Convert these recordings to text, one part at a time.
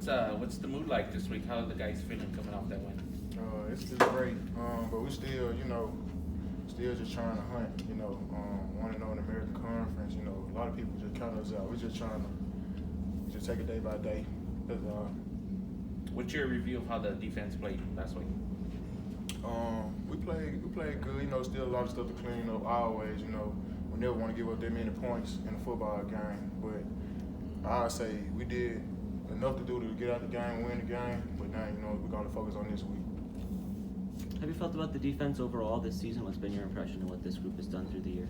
What's the mood like this week? How are the guys feeling coming off that win? It's just great, but we still, still just trying to hunt, want to know in the American Conference, a lot of people just count us out. We're just trying to just take it day by day. What's your review of how the defense played last week? We played good, still a lot of stuff to clean up always, we never want to give up that many points in a football game, but I'd say we did enough to do to get out the game, win the game, but now, we're going to focus on this week. Have you felt about the defense overall this season? What's been your impression of what this group has done through the year?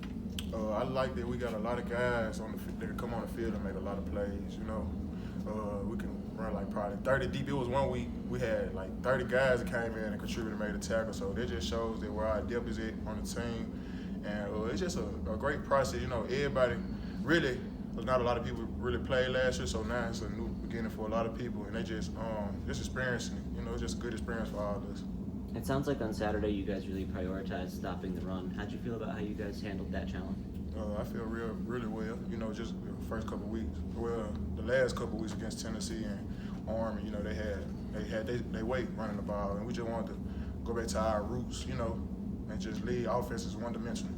I like that we got a lot of guys that can come on the field and make a lot of plays, we can run like probably 30 deep. It was 1 week we had like 30 guys that came in and contributed and made a tackle, so that just shows that where our depth is at on the team. And it's just a great process, everybody really, not a lot of people really played last year, so now it's a new beginning for a lot of people, and they just experiencing it, it's just a good experience for all of us. It sounds like on Saturday you guys really prioritized stopping the run. How'd you feel about how you guys handled that challenge? I feel really well. Just the first couple of weeks. Well, the last couple of weeks against Tennessee and Army, they had their weight running the ball, and we just wanted to go back to our roots, and just lead offenses one-dimensional.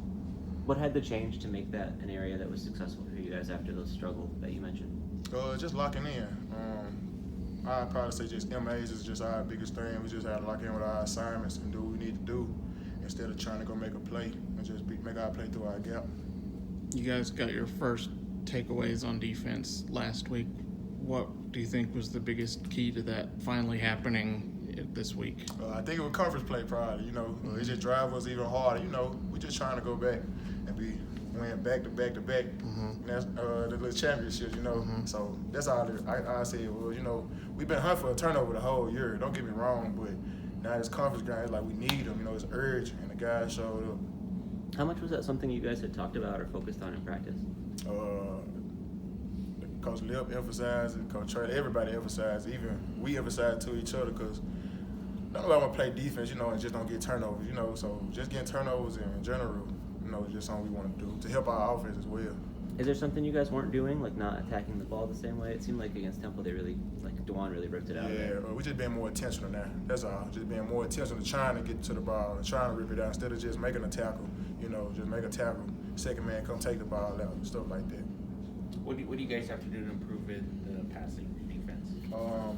What had to change to make that an area that was successful for you guys after those struggles that you mentioned? Just locking in. I'd probably say just MAs is just our biggest thing. We just had to lock in with our assignments and do what we need to do instead of trying to go make a play and just make our play through our gap. You guys got your first takeaways on defense last week. What do you think was the biggest key to that finally happening this week? I think it was conference play probably, it just drive us even harder. We're just trying to go back and win back to back to back. And that's the little championships, So that's all I say. Well, we've been hunting for a turnover the whole year. Don't get me wrong, but now this conference game, it's like we need them. It's urgent, and the guys showed up. How much was that something you guys had talked about or focused on in practice? Coach Lip emphasized it, Coach Trey, everybody emphasized it. Even we emphasized to each other because nobody want to play defense, and just don't get turnovers, So just getting turnovers in general, is just something we want to do to help our offense as well. Is there something you guys weren't doing, like not attacking the ball the same way? It seemed like against Temple they really, DeJuan really ripped it out. Yeah, we just being more intentional now. That's all. Just being more intentional, trying to get to the ball and trying to rip it out instead of just making a tackle. Just make a tackle. Second man come take the ball out, stuff like that. What do you guys have to do to improve the passing defense?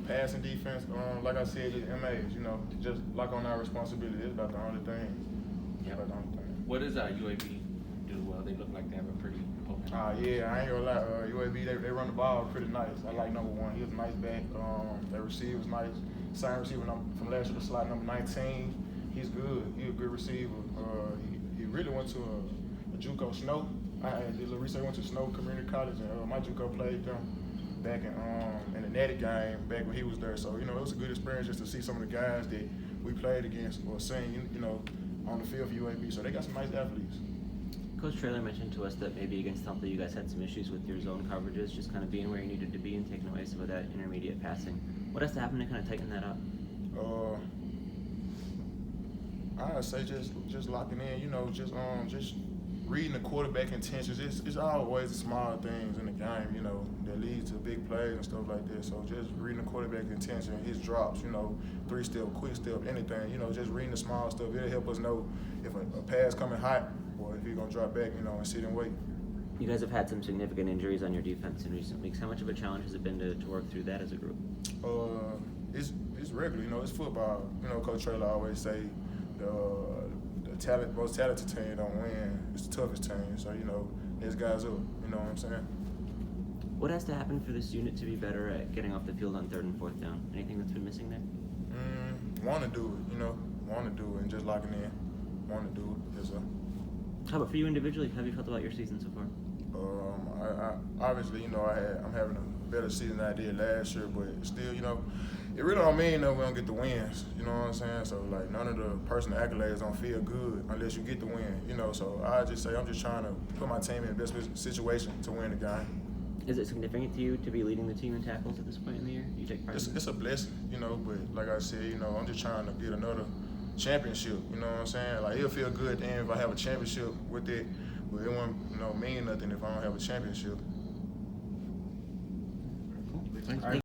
Passing defense, like I said, just MAs. Just lock on our responsibility. It's about the only thing. Yeah. About the only thing. What does UAB do? They look like they have a pretty potent. Yeah, I ain't gonna lie. UAB, they run the ball pretty nice. I like number one. He was a nice back. Their receiver was nice. Same receiver from last year, the slot number 19. He's good. He's a good receiver. He really went to a JUCO Snow. I did a little research. Went to Snow Community College, and my JUCO played them back in the Natty game back when he was there. So it was a good experience just to see some of the guys that we played against or seen, on the field for UAB. So they got some nice athletes. Coach Traylor mentioned to us that maybe against Temple you guys had some issues with your zone coverages, just kind of being where you needed to be and taking away some of that intermediate passing. What has to happen to kind of tighten that up? I'd say just locking in, just reading the quarterback intentions. It's always the small things in the game, that lead to big plays and stuff like that. So just reading the quarterback intention, his drops, 3-step, quick step, anything, just reading the small stuff. It'll help us know if a pass coming hot or if he's gonna drop back, and sit and wait. You guys have had some significant injuries on your defense in recent weeks. How much of a challenge has it been to work through that as a group? It's regular, it's football. Coach Traylor always say the most talented team don't win. It's the toughest team. So, there's guys up, you know what I'm saying? What has to happen for this unit to be better at getting off the field on 3rd and 4th down? Anything that's been missing there? Want to do it, want to do it and just locking in. Want to do it. Yes, sir. How about for you individually? How have you felt about your season so far? I obviously, I'm having a better season than I did last year, but still, it really don't mean that we don't get the wins. You know what I'm saying? So, none of the personal accolades don't feel good unless you get the win. So I just say I'm just trying to put my team in the best situation to win the game. Is it significant to you to be leading the team in tackles at this point in the year? Do you take part? It's a blessing, but like I said, I'm just trying to get another championship. You know what I'm saying? It'll feel good then if I have a championship with it, but it won't mean nothing if I don't have a championship. Thank you.